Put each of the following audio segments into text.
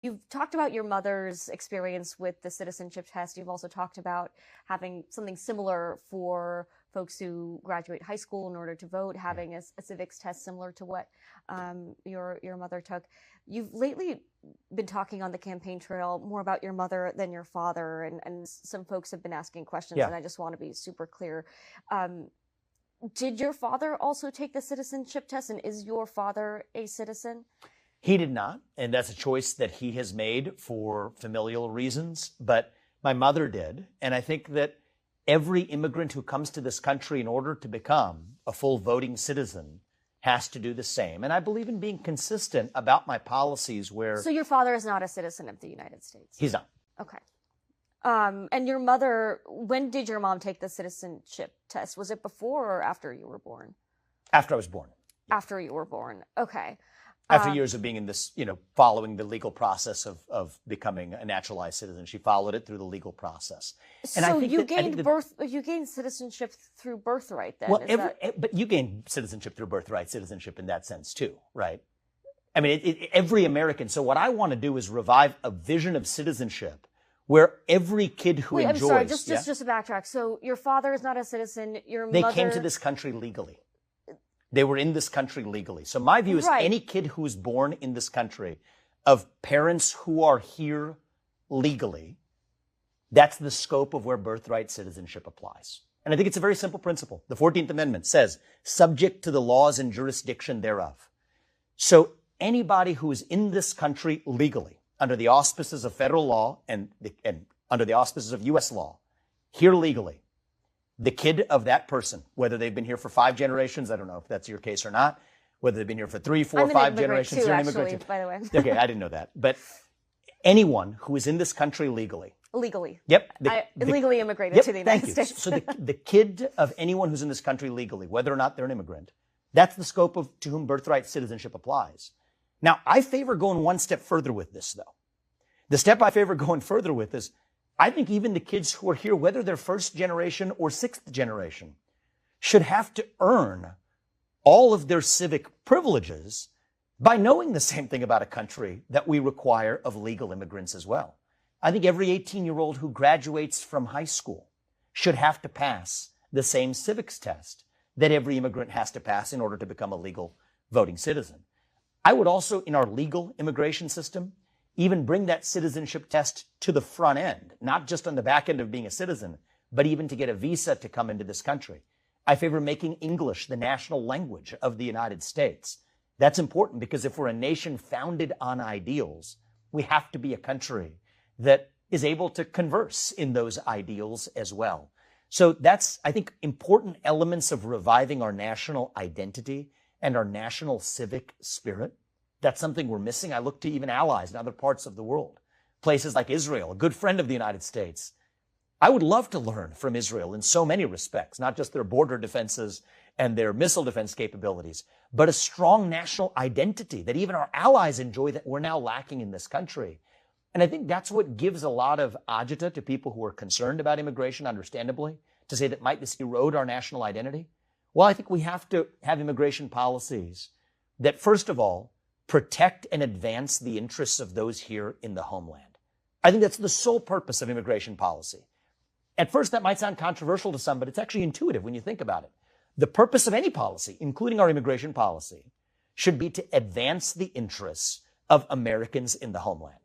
You've talked about your mother's experience with the citizenship test. You've also talked about having something similar for folks who graduate high school in order to vote, having a civics test similar to what your mother took. You've lately been talking on the campaign trail more about your mother than your father, and some folks have been asking questions, and I just want to be super clear. Did your father also take the citizenship test, and is your father a citizen? He did not, and that's a choice that he has made for familial reasons, but my mother did. And I think that every immigrant who comes to this country in order to become a full voting citizen has to do the same. And I believe in being consistent about my policies where... So your father is not a citizen of the United States? He's not. Okay. And your mother, when did your mom take the citizenship test? Was it before or after you were born? After I was born. After you were born. Okay. After years of being in this, following the legal process of becoming a naturalized citizen, she followed it through the legal process. And so I think you gained citizenship through birthright then? Well, but you gain citizenship through birthright citizenship in that sense too, right? I mean, every American. So what I want to do is revive a vision of citizenship where every kid who enjoys... I'm sorry, just to backtrack. So your father is not a citizen, They came to this country legally. They were in this country legally. So my view is any kid who is born in this country of parents who are here legally, that's the scope of where birthright citizenship applies. And I think it's a very simple principle. The 14th Amendment says, subject to the laws and jurisdiction thereof. So anybody who is in this country legally, under the auspices of federal law and under the auspices of U.S. law, here legally, the kid of that person, whether they've been here for 5 generations, I don't know if that's your case or not, whether they've been here for 3, 4, 5 generations. You're an immigrant too, by the way. Okay, I didn't know that. But anyone who is in this country legally. Legally. Yep. Legally immigrated to the United States. So the kid of anyone who's in this country legally, whether or not they're an immigrant, that's the scope of to whom birthright citizenship applies. Now, I favor going one step further with this, though. The step I favor going further with is I think even the kids who are here, whether they're first generation or 6th generation, should have to earn all of their civic privileges by knowing the same thing about a country that we require of legal immigrants as well. I think every 18-year-old who graduates from high school should have to pass the same civics test that every immigrant has to pass in order to become a legal voting citizen. I would also, in our legal immigration system, even bring that citizenship test to the front end, not just on the back end of being a citizen, but even to get a visa to come into this country. I favor making English the national language of the United States. That's important because if we're a nation founded on ideals, we have to be a country that is able to converse in those ideals as well. So that's, I think, important elements of reviving our national identity and our national civic spirit. That's something we're missing. I look to even allies in other parts of the world, places like Israel, a good friend of the United States. I would love to learn from Israel in so many respects, not just their border defenses and their missile defense capabilities, but a strong national identity that even our allies enjoy that we're now lacking in this country. And I think that's what gives a lot of agita to people who are concerned about immigration, understandably, to say that might this erode our national identity. Well, I think we have to have immigration policies that, first of all, protect and advance the interests of those here in the homeland. I think that's the sole purpose of immigration policy. At first, that might sound controversial to some, but it's actually intuitive when you think about it. The purpose of any policy, including our immigration policy, should be to advance the interests of Americans in the homeland.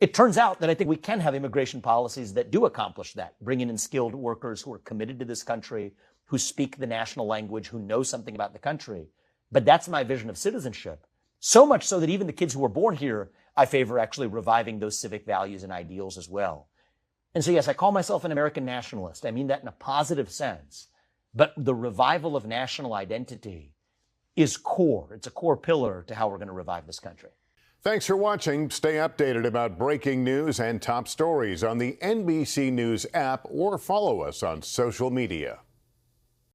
It turns out that I think we can have immigration policies that do accomplish that, bringing in skilled workers who are committed to this country, who speak the national language, who know something about the country. But that's my vision of citizenship. So much so that even the kids who were born here, I favor actually reviving those civic values and ideals as well. And so, yes, I call myself an American nationalist. I mean that in a positive sense. But the revival of national identity is core. It's a core pillar to how we're going to revive this country. Thanks for watching. Stay updated about breaking news and top stories on the NBC News app or follow us on social media.